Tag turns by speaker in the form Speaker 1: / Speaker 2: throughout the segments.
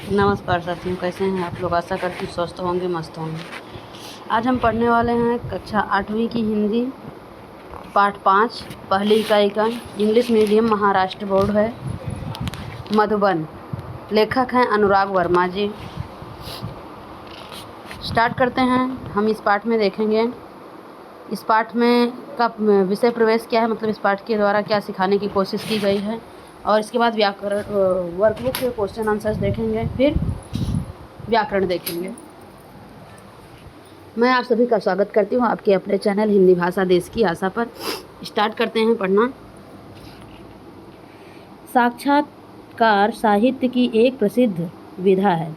Speaker 1: नमस्कार साथियों, कैसे हैं आप लोग। आशा करती हूँ स्वस्थ होंगे, मस्त होंगे। आज हम पढ़ने वाले हैं कक्षा 8वीं की हिंदी पाठ 5 पहली इकाई का। इंग्लिश मीडियम महाराष्ट्र बोर्ड है, मधुबन। लेखक हैं अनुराग वर्मा जी। स्टार्ट करते हैं। हम इस पाठ में देखेंगे इस पाठ में का विषय प्रवेश क्या है, मतलब इस पाठ के द्वारा क्या सिखाने की कोशिश की गई है, और इसके बाद व्याकरण वर्कबुक के क्वेश्चन आंसर्स देखेंगे, फिर व्याकरण देखेंगे। मैं आप सभी का स्वागत करती हूँ आपके अपने चैनल हिंदी भाषा देश की आशा पर। स्टार्ट करते हैं पढ़ना। साक्षात्कार साहित्य की एक प्रसिद्ध विधा है।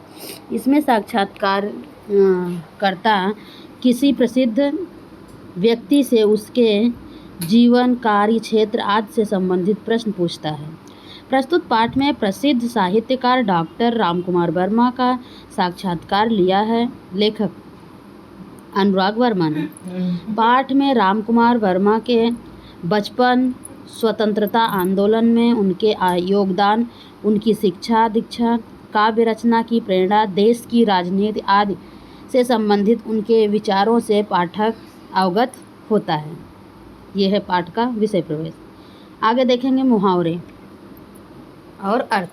Speaker 1: इसमें साक्षात्कार कर्ता किसी प्रसिद्ध व्यक्ति से उसके जीवन, कार्य क्षेत्र आदि से संबंधित प्रश्न पूछता है। प्रस्तुत पाठ में प्रसिद्ध साहित्यकार डॉक्टर रामकुमार वर्मा का साक्षात्कार लिया है लेखक अनुराग वर्मा ने। पाठ में रामकुमार वर्मा के बचपन, स्वतंत्रता आंदोलन में उनके योगदान, उनकी शिक्षा दीक्षा, काव्य रचना की प्रेरणा, देश की राजनीति आदि से संबंधित उनके विचारों से पाठक अवगत होता है। यह है पाठ का विषय प्रवेश। आगे देखेंगे मुहावरे और अर्थ।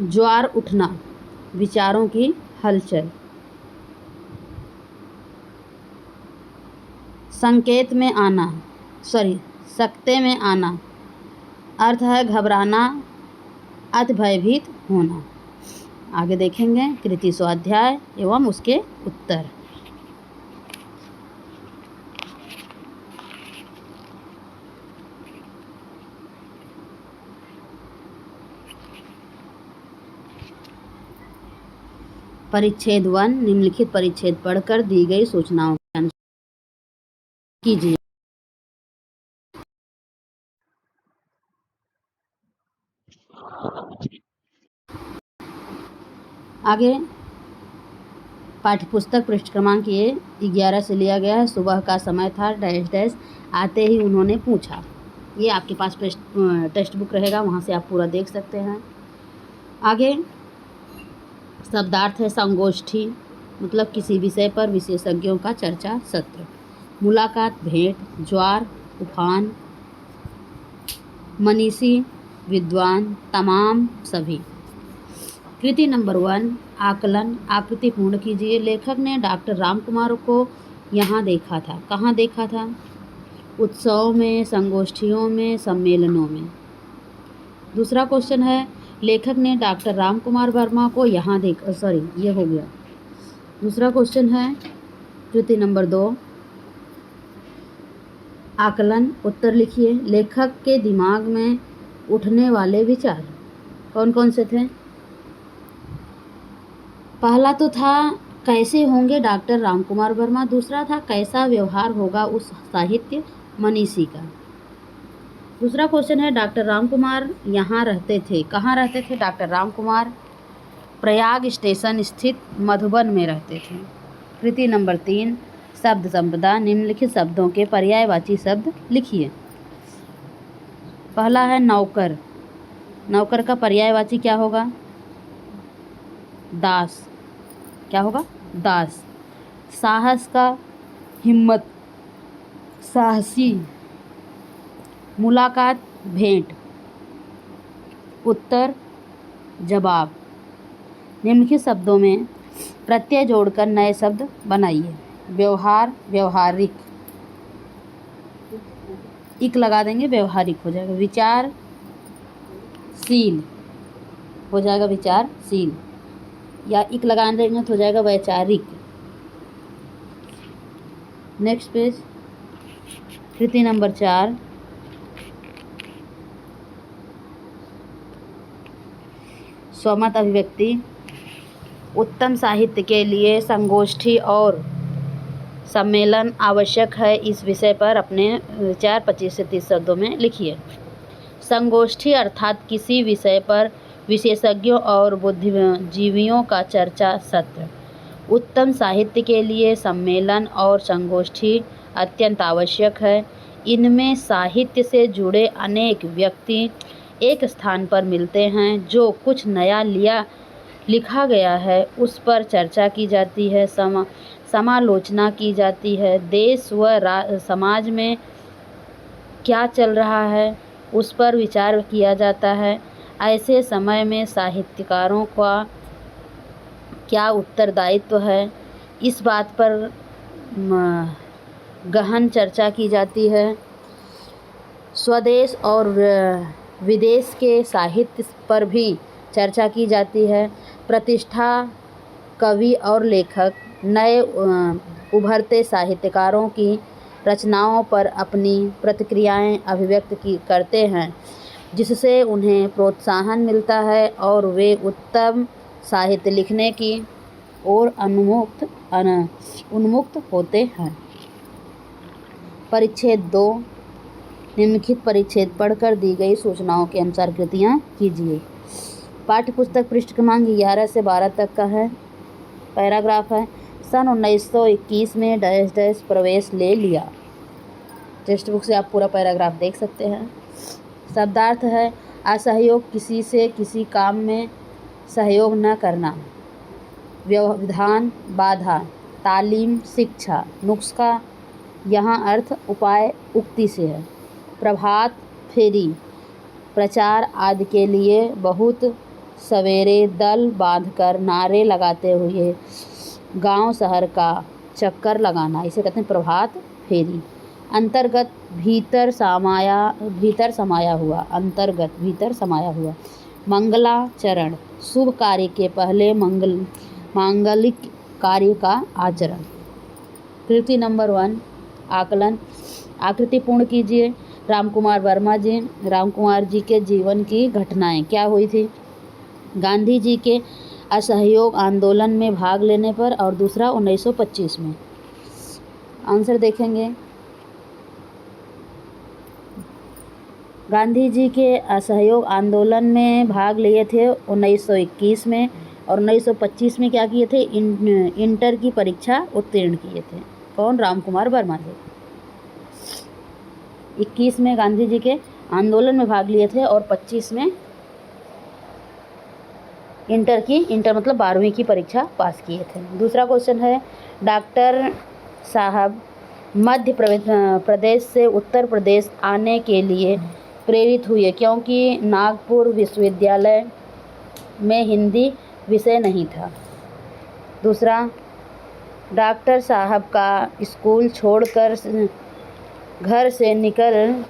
Speaker 1: ज्वार उठना, विचारों की हलचल। सकते में आना, अर्थ है घबराना, अति भयभीत होना। आगे देखेंगे कृति स्वाध्याय एवं उसके उत्तर। परिच्छेद 1, निम्नलिखित परिच्छेद पढ़कर दी गई सूचनाओं के अनुसार कीजिए। आगे पाठ्यपुस्तक पृष्ठ क्रमांक ये 11 से लिया गया है। सुबह का समय था, डैश डैश आते ही उन्होंने पूछा। ये आपके पास टेक्स्ट बुक रहेगा, वहाँ से आप पूरा देख सकते हैं। आगे शब्दार्थ है संगोष्ठी, मतलब किसी विषय पर विशेषज्ञों का चर्चा सत्र। मुलाकात, भेंट, ज्वार, उफान, मनीषी, विद्वान, तमाम, सभी। कृति नंबर 1, आकलन। आकृति पूर्ण कीजिए। लेखक ने डॉक्टर रामकुमार को यहाँ देखा था। कहाँ देखा था? उत्सव में, संगोष्ठियों में, सम्मेलनों में। दूसरा क्वेश्चन है, लेखक ने डॉक्टर रामकुमार वर्मा को यहाँ ये हो गया। दूसरा क्वेश्चन है कृति नंबर 2, आकलन। उत्तर लिखिए। लेखक के दिमाग में उठने वाले विचार कौन कौन से थे? पहला तो था कैसे होंगे डॉक्टर रामकुमार वर्मा, दूसरा था कैसा व्यवहार होगा उस साहित्य मनीषी का। दूसरा क्वेश्चन है डॉक्टर रामकुमार यहाँ रहते थे। कहाँ रहते थे डॉक्टर रामकुमार? प्रयाग स्टेशन स्थित मधुबन में रहते थे। कृति नंबर 3, शब्द संपदा। निम्नलिखित शब्दों के पर्यायवाची शब्द लिखिए। पहला है नौकर। नौकर का पर्यायवाची क्या होगा? दास। क्या होगा? दास। साहस का हिम्मत, साहसी। मुलाकात, भेंट। उत्तर, जवाब। निम्नलिखित शब्दों में प्रत्यय जोड़कर नए शब्द बनाइए। व्यवहार, व्यवहारिक। इक लगा देंगे, व्यवहारिक हो जाएगा। विचार, शील हो जाएगा, विचारशील। या इक लगा देंगे तो हो जाएगा वैचारिक। नेक्स्ट पेज, कृति नंबर 4, स्वमत अभिव्यक्ति। उत्तम साहित्य के लिए संगोष्ठी और सम्मेलन आवश्यक है। इस विषय पर अपने विचार 25 से 30 शब्दों में लिखिए। संगोष्ठी अर्थात किसी विषय पर विशेषज्ञों और बुद्धिजीवियों का चर्चा सत्र। उत्तम साहित्य के लिए सम्मेलन और संगोष्ठी अत्यंत आवश्यक है। इनमें साहित्य से जुड़े अनेक व्यक्ति एक स्थान पर मिलते हैं। जो कुछ नया लिखा गया है उस पर चर्चा की जाती है, समालोचना की जाती है। देश व समाज में क्या चल रहा है उस पर विचार किया जाता है। ऐसे समय में साहित्यकारों का क्या उत्तरदायित्व है, इस बात पर गहन चर्चा की जाती है। स्वदेश और विदेश के साहित्य पर भी चर्चा की जाती है। प्रतिष्ठा कवि और लेखक नए उभरते साहित्यकारों की रचनाओं पर अपनी प्रतिक्रियाएं अभिव्यक्त करते हैं, जिससे उन्हें प्रोत्साहन मिलता है और वे उत्तम साहित्य लिखने की ओर उन्मुक्त होते हैं। परिच्छेद 2। निम्नलिखित परिच्छेद पढ़कर दी गई सूचनाओं के अनुसार कृतियाँ कीजिए। पाठ्यपुस्तक पृष्ठ क्रमांक 11 से 12 तक का है। पैराग्राफ है, सन 1921 में डैश डैश प्रवेश ले लिया। टेक्स्ट बुक से आप पूरा पैराग्राफ देख सकते हैं। शब्दार्थ है, असहयोग, किसी से किसी काम में सहयोग न करना। व्यवधान, बाधा। तालीम, शिक्षा। नुस्खा, यहाँ अर्थ उपाय उक्ति से है। प्रभात फेरी, प्रचार आदि के लिए बहुत सवेरे दल बांधकर नारे लगाते हुए गांव शहर का चक्कर लगाना, इसे कहते हैं प्रभात फेरी। अंतर्गत, भीतर समाया हुआ। अंतर्गत, भीतर समाया हुआ। मंगलाचरण, शुभ कार्य के पहले मांगलिक कार्य का आचरण। कृति नंबर 1, आकलन। आकृति पूर्ण कीजिए। रामकुमार जी के जीवन की घटनाएं क्या हुई थी? गांधी जी के असहयोग आंदोलन में भाग लेने पर, और दूसरा 1925 में। आंसर देखेंगे। गांधी जी के असहयोग आंदोलन में भाग लिए थे 1921 में, और 1925 में क्या किए थे? इंटर की परीक्षा उत्तीर्ण किए थे। कौन? रामकुमार वर्मा जी। 21 में गांधी जी के आंदोलन में भाग लिए थे और 25 में इंटर मतलब 12वीं की परीक्षा पास किए थे। दूसरा क्वेश्चन है, डॉक्टर साहब मध्य प्रदेश से उत्तर प्रदेश आने के लिए प्रेरित हुए क्योंकि नागपुर विश्वविद्यालय में हिंदी विषय नहीं था। दूसरा, डॉक्टर साहब का स्कूल छोड़कर घर से निकल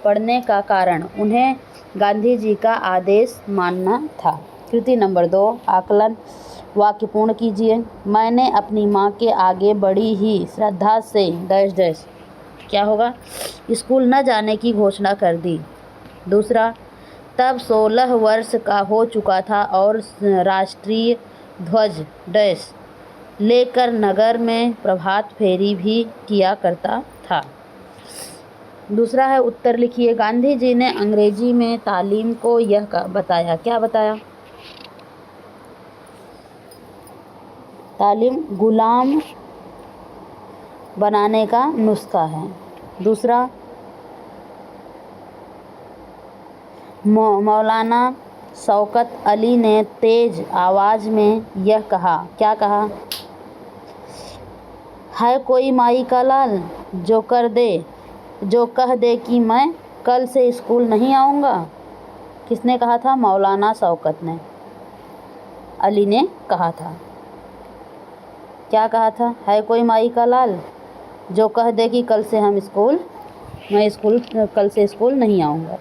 Speaker 1: पड़ने का कारण उन्हें गांधी जी का आदेश मानना था। कृति नंबर 2, आकलन। वाक्य पूर्ण कीजिए। मैंने अपनी माँ के आगे बड़ी ही श्रद्धा से डैश डैश, क्या होगा? स्कूल न जाने की घोषणा कर दी। दूसरा, तब 16 वर्ष का हो चुका था और राष्ट्रीय ध्वज डैश लेकर नगर में प्रभात फेरी भी किया करता था। दूसरा है, उत्तर लिखिए। गांधी जी ने अंग्रेजी में तालीम को यह बताया, क्या बताया? तालीम गुलाम बनाने का नुस्खा है। दूसरा, मौलाना शौकत अली ने तेज आवाज़ में यह कहा, क्या कहा? है कोई माई का लाल जो कह दे कि मैं कल से स्कूल नहीं आऊँगा। किसने कहा था? मौलाना शौकत अली ने कहा था। क्या कहा था? है कोई माई का लाल जो कह दे कि कल से कल से स्कूल नहीं आऊँगा।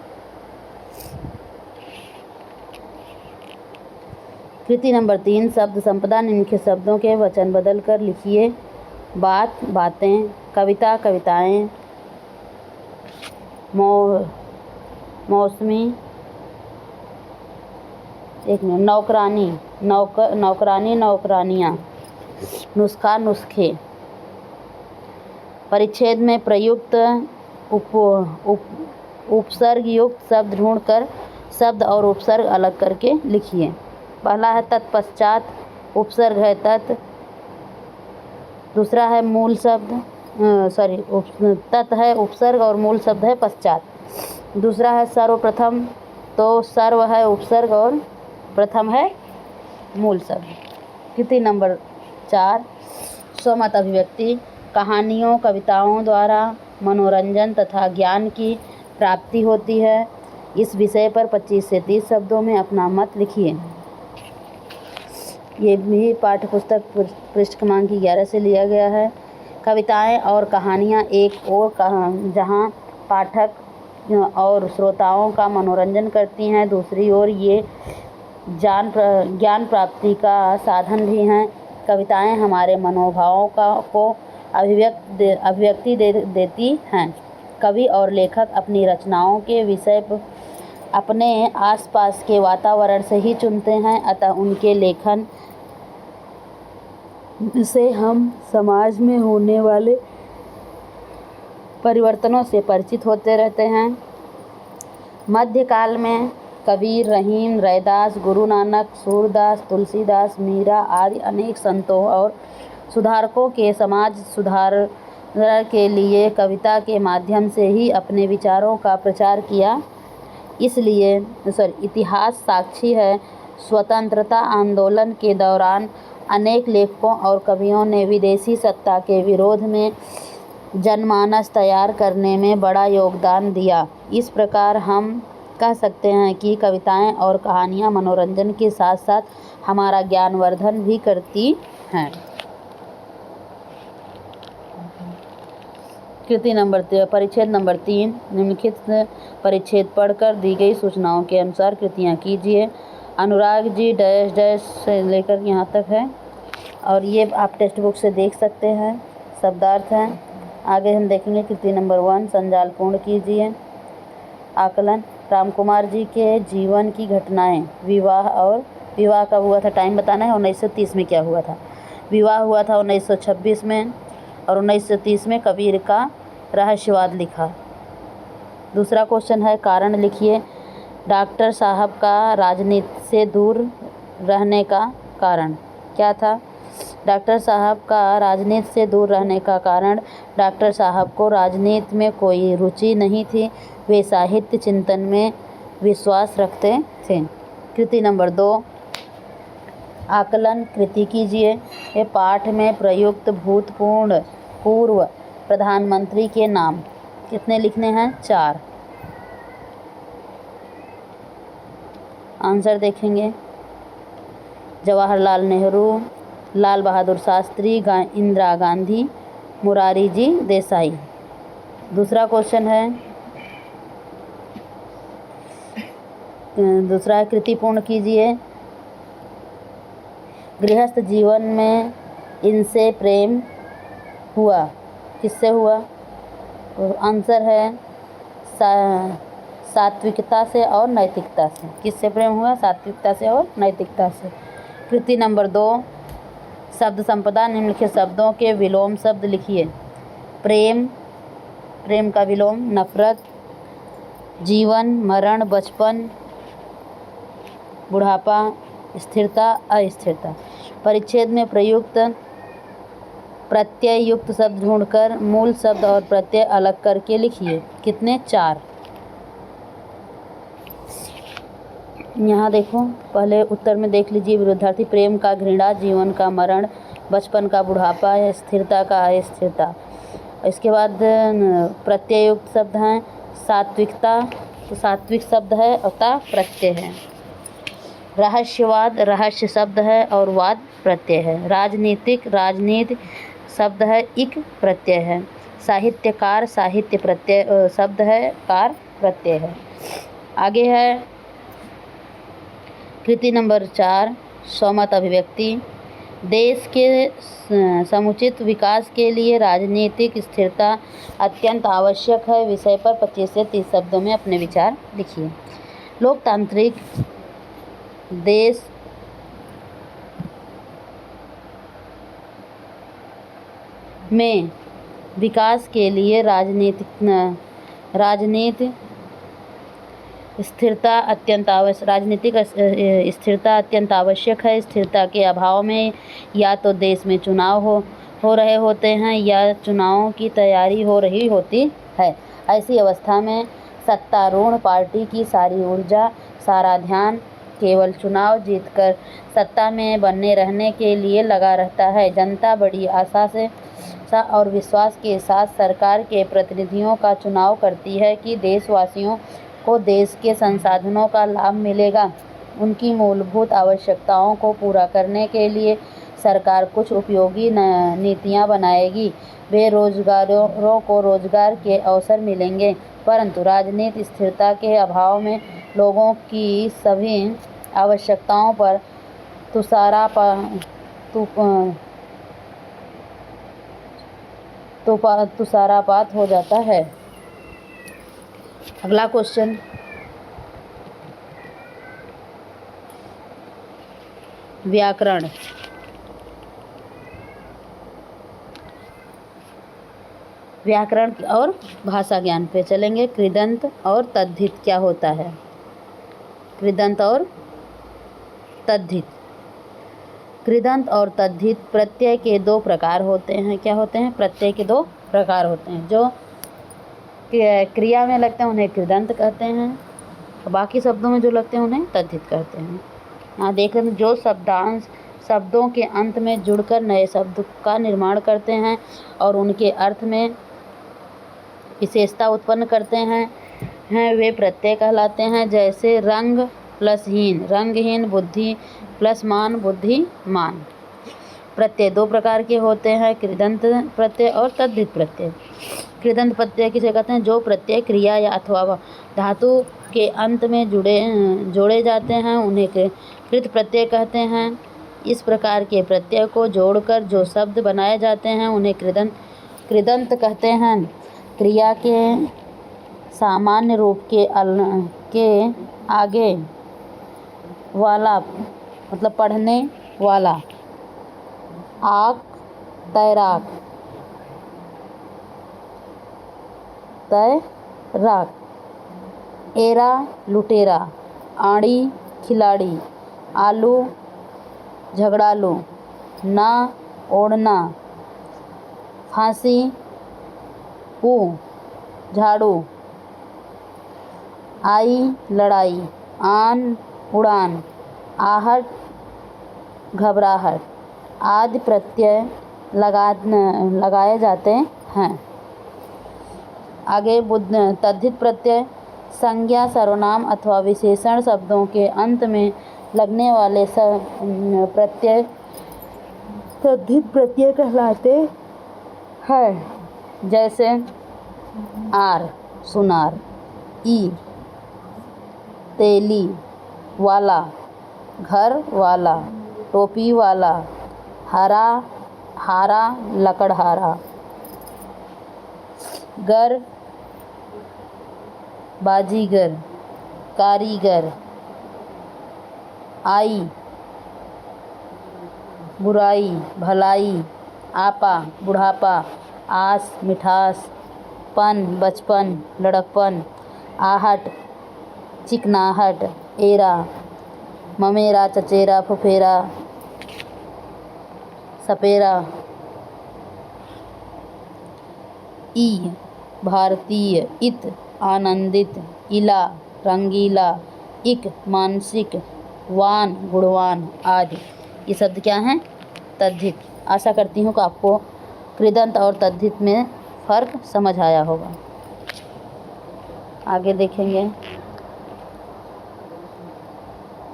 Speaker 1: कृति नंबर 3, शब्द संपदा। निम्नलिखित शब्दों के वचन बदल कर लिखिए। बात, बातें। कविता, कविताएं। मौसमी, एक मिनट। नौकरानी, नौकरानी, नौकरानियाँ। नुस्खा, नुस्खे। परिच्छेद में प्रयुक्त उपसर्ग युक्त शब्द ढूंढकर शब्द और उपसर्ग अलग करके लिखिए। पहला है तत्पश्चात, उपसर्ग है तत्। दूसरा है मूल शब्द तत् है उपसर्ग और मूल शब्द है पश्चात। दूसरा है सर्वप्रथम, तो सर्व है उपसर्ग और प्रथम है मूल शब्द। कृति नंबर 4, स्वमत अभिव्यक्ति। कहानियों कविताओं द्वारा मनोरंजन तथा ज्ञान की प्राप्ति होती है। इस विषय पर 25 से 30 शब्दों में अपना मत लिखिए। ये भी पाठ्य पुस्तक पृष्ठ क्रमांक 11 से लिया गया है। कविताएं और कहानियाँ एक और जहाँ पाठक और श्रोताओं का मनोरंजन करती हैं, दूसरी ओर ये ज्ञान प्राप्ति का साधन भी हैं। कविताएं हमारे मनोभावों को अभिव्यक्ति देती हैं। कवि और लेखक अपनी रचनाओं के विषय अपने आसपास के वातावरण से ही चुनते हैं, अतः उनके लेखन से हम समाज में होने वाले परिवर्तनों से परिचित होते रहते हैं। मध्यकाल में कबीर, रहीम, रैदास, गुरु नानक, सूरदास, तुलसीदास, मीरा आदि अनेक संतों और सुधारकों के समाज सुधार के लिए कविता के माध्यम से ही अपने विचारों का प्रचार किया। इसलिए इतिहास साक्षी है। स्वतंत्रता आंदोलन के दौरान अनेक लेखकों और कवियों ने विदेशी सत्ता के विरोध में जनमानस तैयार करने में बड़ा योगदान दिया। इस प्रकार हम कह सकते हैं कि कविताएं और कहानियां मनोरंजन के साथ साथ हमारा ज्ञानवर्धन भी करती हैं। कृति नंबर परिच्छेद नंबर 3, निम्नलिखित परिच्छेद पढ़कर दी गई सूचनाओं के अनुसार कृतियाँ कीजिए। अनुराग जी डैश डैश से लेकर यहाँ तक है और ये आप टेक्स्ट बुक से देख सकते हैं, शब्दार्थ हैं। आगे हम देखेंगे कृति नंबर 1, संजाल पूर्ण कीजिए। आकलन, राम कुमार जी के जीवन की घटनाएं। विवाह कब हुआ था, टाइम बताना है। 1930 में क्या हुआ था? विवाह हुआ था 1926 में और 1930 में कबीर का रहस्यवाद लिखा। दूसरा क्वेश्चन है कारण लिखिए। डॉक्टर साहब का राजनीति से दूर रहने का कारण क्या था? डॉक्टर साहब का राजनीति से दूर रहने का कारण, डॉक्टर साहब को राजनीति में कोई रुचि नहीं थी, वे साहित्य चिंतन में विश्वास रखते थे। कृति नंबर 2, आकलन कृति कीजिए। ये पाठ में प्रयुक्त पूर्व प्रधानमंत्री के नाम कितने लिखने हैं? 4। आंसर देखेंगे। जवाहरलाल नेहरू, लाल बहादुर शास्त्री, इंदिरा गांधी, मुरारी जी देसाई। दूसरा क्वेश्चन है, दूसरा कृति पूर्ण कीजिए। गृहस्थ जीवन में इनसे प्रेम हुआ, किससे हुआ? आंसर है सात्विकता से और नैतिकता से। किससे प्रेम हुआ? सात्विकता से और नैतिकता से। कृति नंबर 2, शब्द संपदा। निम्नलिखित शब्दों के विलोम शब्द लिखिए। प्रेम का विलोम नफरत, जीवन, मरण, बचपन, बुढ़ापा, स्थिरता, अस्थिरता। परिच्छेद में प्रयुक्त प्रत्यय युक्त शब्द ढूंढकर मूल शब्द और प्रत्यय अलग करके लिखिए। कितने? 4। यहाँ देखो, पहले उत्तर में देख लीजिए विरुद्धार्थी। प्रेम का घृणा, जीवन का मरण, बचपन का बुढ़ापा, स्थिरता का अस्थिरता। इसके बाद प्रत्यय युक्त शब्द हैं सात्विकता, तो सात्विक शब्द है अतः प्रत्यय है। रहस्यवाद, रहस्य शब्द है और वाद प्रत्यय है। राजनीति शब्द है, इक प्रत्यय है। साहित्यकार, साहित्य प्रत्यय शब्द है, कार प्रत्यय है। आगे है कृति नंबर 4, स्वमत अभिव्यक्ति। देश के समुचित विकास के लिए राजनीतिक स्थिरता अत्यंत आवश्यक है। विषय पर 25 से 30 शब्दों में अपने विचार लिखिए। लोकतांत्रिक देश में विकास के लिए राजनीतिक स्थिरता अत्यंत आवश्यक है। स्थिरता के अभाव में या तो देश में चुनाव हो रहे होते हैं या चुनावों की तैयारी हो रही होती है। ऐसी अवस्था में सत्तारूढ़ पार्टी की सारी ऊर्जा, सारा ध्यान केवल चुनाव जीतकर सत्ता में बने रहने के लिए लगा रहता है। जनता बड़ी आशा और विश्वास के साथ सरकार के प्रतिनिधियों का चुनाव करती है कि देशवासियों को देश के संसाधनों का लाभ मिलेगा। उनकी मूलभूत आवश्यकताओं को पूरा करने के लिए सरकार कुछ उपयोगी नीतियां बनाएगी। बेरोजगारों को रोजगार के अवसर मिलेंगे, परंतु राजनीतिक स्थिरता के अभाव में लोगों की सभी आवश्यकताओं पर तुषारपात हो जाता है। अगला क्वेश्चन, व्याकरण। व्याकरण और भाषा ज्ञान पे चलेंगे। कृदंत और तद्धित क्या होता है? कृदंत और तद्धित। कृदंत और तद्धित प्रत्यय के दो प्रकार होते हैं। क्या होते हैं? प्रत्यय के दो प्रकार होते हैं। जो क्रिया में लगते हैं उन्हें कृदंत कहते हैं, बाकी शब्दों में जो लगते हैं उन्हें तद्धित कहते हैं। यहाँ देख रहे हैं, जो शब्दांश शब्दों के अंत में जुड़कर नए शब्द का निर्माण करते हैं और उनके अर्थ में विशेषता उत्पन्न करते हैं वे प्रत्यय कहलाते हैं। जैसे रंग प्लस हीन, रंगहीन। बुद्धि प्लस मान, बुद्धिमान। प्रत्यय दो प्रकार के होते हैं, कृदंत प्रत्यय और तद्धित प्रत्यय। कृदंत प्रत्यय किसे कहते हैं? जो प्रत्यय क्रिया या अथवा धातु के अंत में जोड़े जाते हैं उन्हें कृत प्रत्यय कहते हैं। इस प्रकार के प्रत्यय को जोड़कर जो शब्द बनाए जाते हैं उन्हें कृदंत कहते हैं। क्रिया के सामान्य रूप के आगे वाला मतलब पढ़ने वाला। आक, तैराक, तैराक। एरा, लुटेरा। आड़ी, खिलाड़ी। आलू, झगड़ालू। ना, ओढ़ना। फांसी, झाड़ू। आई, लड़ाई। आन, उड़ान। आहट, घबराहट आदि प्रत्यय लगाए जाते हैं। आगे तद्धित प्रत्यय संज्ञा, सर्वनाम अथवा विशेषण शब्दों के अंत में लगने वाले प्रत्यय तद्धित प्रत्यय कहलाते हैं। जैसे आर, सुनार। ई, तेली वाला, घर वाला। टोपी वाला। हरा, हारा, लकड़हारा। गर, बाजीगर। कारीगर। आई, बुराई, भलाई। आपा, बुढ़ापा। आस, मिठास। पन, बचपन, लड़कपन। आहट, चिकनाहट। एरा, ममेरा, चचेरा, फुफेरा, सपेरा। ई, भारतीय। इत, आनंदित। इला, रंगीला। इक, मानसिक। वान, गुणवान आदि। ये शब्द क्या हैं? तद्धित। आशा करती हूँ कि आपको कृदंत और तद्धित में फ़र्क समझ आया होगा। आगे देखेंगे,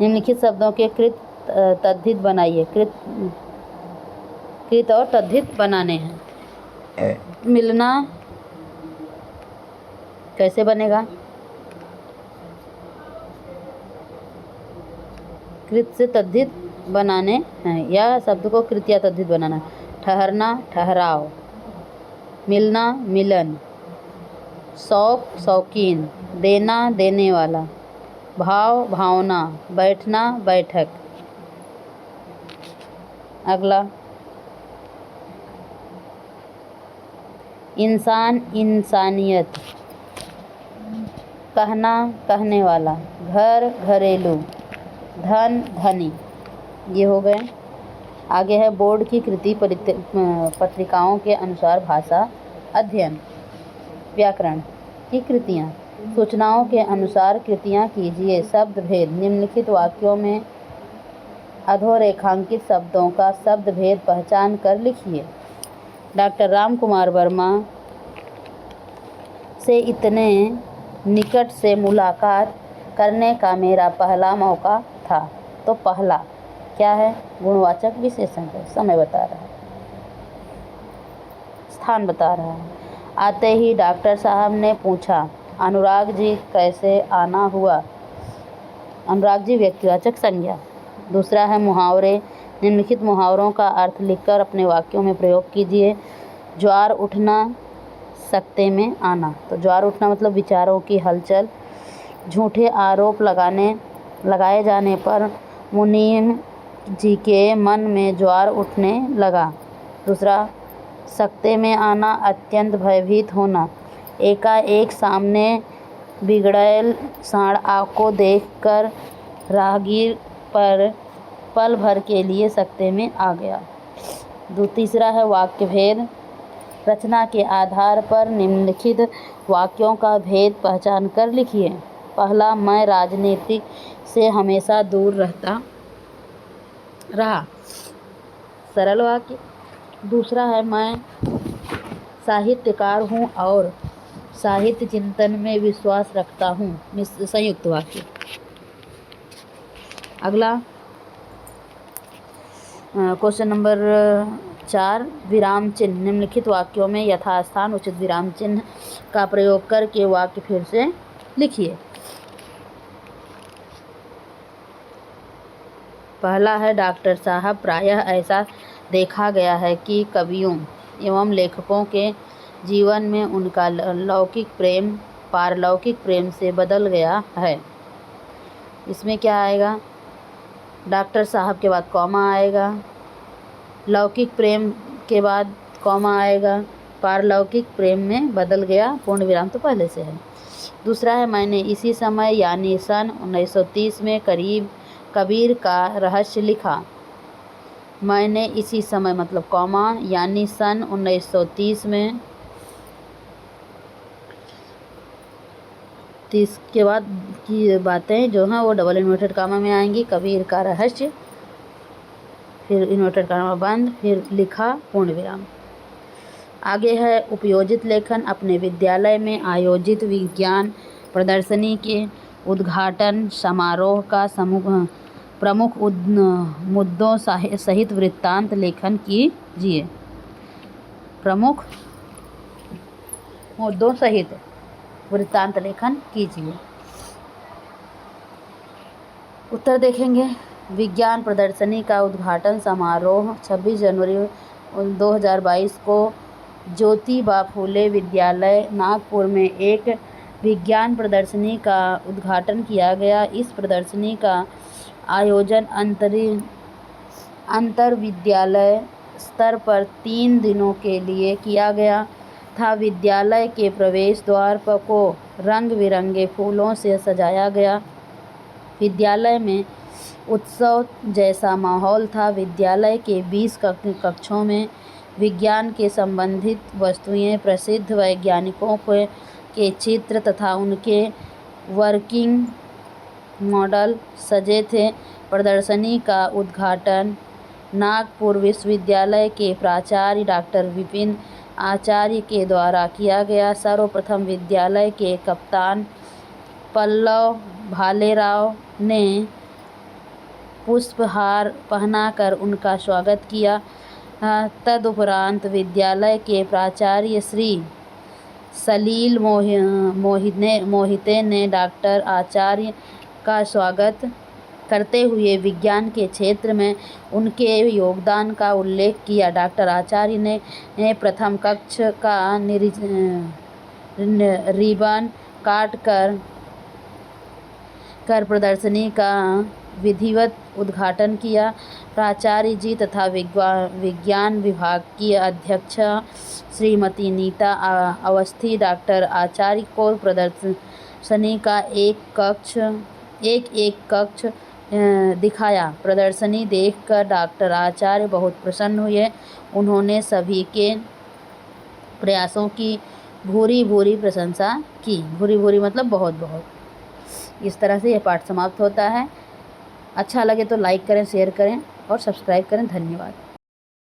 Speaker 1: निम्नलिखित शब्दों के कृत तद्धित बनाइए। कृत और तद्धित बनाने हैं। मिलना कैसे बनेगा? कृत से तद्धित बनाने हैं या शब्द को कृत या तद्धित बनाना। ठहरना, ठहराव। मिलना, मिलन। शौक, शौकीन। देना, देने वाला। भाव, भावना। बैठना, बैठक। अगला, इंसान, इंसानियत। कहना, कहने वाला। घर, घरेलू। धन, धनी। ये हो गए। आगे है बोर्ड की कृति पत्रिकाओं के अनुसार भाषा अध्ययन। व्याकरण की कृतियाँ। सूचनाओं के अनुसार कृतियाँ कीजिए। शब्द भेद। निम्नलिखित वाक्यों में अधोरेखांकित शब्दों का शब्द भेद पहचान कर लिखिए। डॉक्टर राम कुमार वर्मा से इतने निकट से मुलाकात करने का मेरा पहला मौका था। तो पहला क्या है? गुणवाचक विशेषण है। समय बता रहा है, स्थान बता रहा है। आते ही डॉक्टर साहब ने पूछा, अनुराग जी कैसे आना हुआ? अनुराग जी व्यक्तिवाचक संज्ञा। दूसरा है मुहावरे। निम्नलिखित मुहावरों का अर्थ लिखकर अपने वाक्यों में प्रयोग कीजिए। ज्वार उठना, सकते में आना। तो ज्वार उठना मतलब विचारों की हलचल। झूठे आरोप लगाए जाने पर मुनीम जी के मन में ज्वार उठने लगा। दूसरा, सकते में आना, अत्यंत भयभीत होना। एकाएक सामने बिगड़ैल सांड को देखकर राहगीर पर पल भर के लिए सकते में आ गया। तीसरा है वाक्य भेद। रचना के आधार पर निम्नलिखित वाक्यों का भेद पहचान कर लिखिए। पहला, मैं राजनीति से हमेशा दूर रहा। सरल वाक्य। दूसरा है, मैं साहित्यकार हूँ और साहित्य चिंतन में विश्वास रखता हूँ। संयुक्त वाक्य। अगला क्वेश्चन नंबर 4, विराम चिन्ह। निम्नलिखित वाक्यों में यथास्थान उचित विराम चिन्ह का प्रयोग करके वाक्य फिर से लिखिए। पहला है, डॉक्टर साहब, प्रायः ऐसा देखा गया है कि कवियों एवं लेखकों के जीवन में उनका लौकिक प्रेम पारलौकिक प्रेम से बदल गया है। इसमें क्या आएगा? डॉक्टर साहब के बाद कॉमा आएगा, लौकिक प्रेम के बाद कॉमा आएगा, पारलौकिक प्रेम में बदल गया, पूर्ण विराम तो पहले से है। दूसरा है, मैंने इसी समय यानी सन 1930 में कबीर का रहस्य लिखा। मैंने इसी समय मतलब कॉमा, यानी सन 1930 में, 30 के बाद की बातें जो हैं वो डबल इन्वर्टेड कामा में आएंगी। कबीर का रहस्य, फिर इन्वर्टेड कामा बंद, फिर लिखा, पूर्ण विराम। आगे है उपयोजित लेखन। अपने विद्यालय में आयोजित विज्ञान प्रदर्शनी के उद्घाटन समारोह का प्रमुख मुद्दों सहित वृत्तांत लेखन कीजिए। प्रमुख मुद्दों सहित वृत्तांत लेखन कीजिए। उत्तर देखेंगे। विज्ञान प्रदर्शनी का उद्घाटन समारोह 26 जनवरी 2022 को ज्योतिबा फूले विद्यालय नागपुर में एक विज्ञान प्रदर्शनी का उद्घाटन किया गया। इस प्रदर्शनी का आयोजन अंतर विद्यालय स्तर पर 3 दिनों के लिए किया गया था। विद्यालय के प्रवेश द्वार को रंग बिरंगे फूलों से सजाया गया। विद्यालय में उत्सव जैसा माहौल था। विद्यालय के 20 कक्षों में विज्ञान के संबंधित वस्तुएं, प्रसिद्ध वैज्ञानिकों के चित्र तथा उनके वर्किंग मॉडल सजे थे। प्रदर्शनी का उद्घाटन नागपुर विश्वविद्यालय के प्राचार्य डॉक्टर विपिन आचार्य के द्वारा किया गया। सर्वप्रथम विद्यालय के कप्तान पल्लव भालेराव ने पुष्पहार पहनाकर उनका स्वागत किया। तदुपरांत विद्यालय के प्राचार्य श्री सलील मोहिते ने डॉक्टर आचार्य का स्वागत करते हुए विज्ञान के क्षेत्र में उनके योगदान का उल्लेख किया। डॉक्टर आचार्य ने प्रथम कक्ष का रिबन काट कर प्रदर्शनी का विधिवत उद्घाटन किया। प्राचार्य जी तथा विज्ञान विभाग की अध्यक्षा श्रीमती नीता अवस्थी डॉक्टर आचार्य को प्रदर्शनी का एक कक्ष दिखाया। प्रदर्शनी देखकर डॉक्टर आचार्य बहुत प्रसन्न हुए। उन्होंने सभी के प्रयासों की भूरी भूरी प्रशंसा की। भूरी भूरी मतलब बहुत बहुत। इस तरह से यह पाठ समाप्त होता है। अच्छा लगे तो लाइक करें, शेयर करें और सब्सक्राइब करें। धन्यवाद।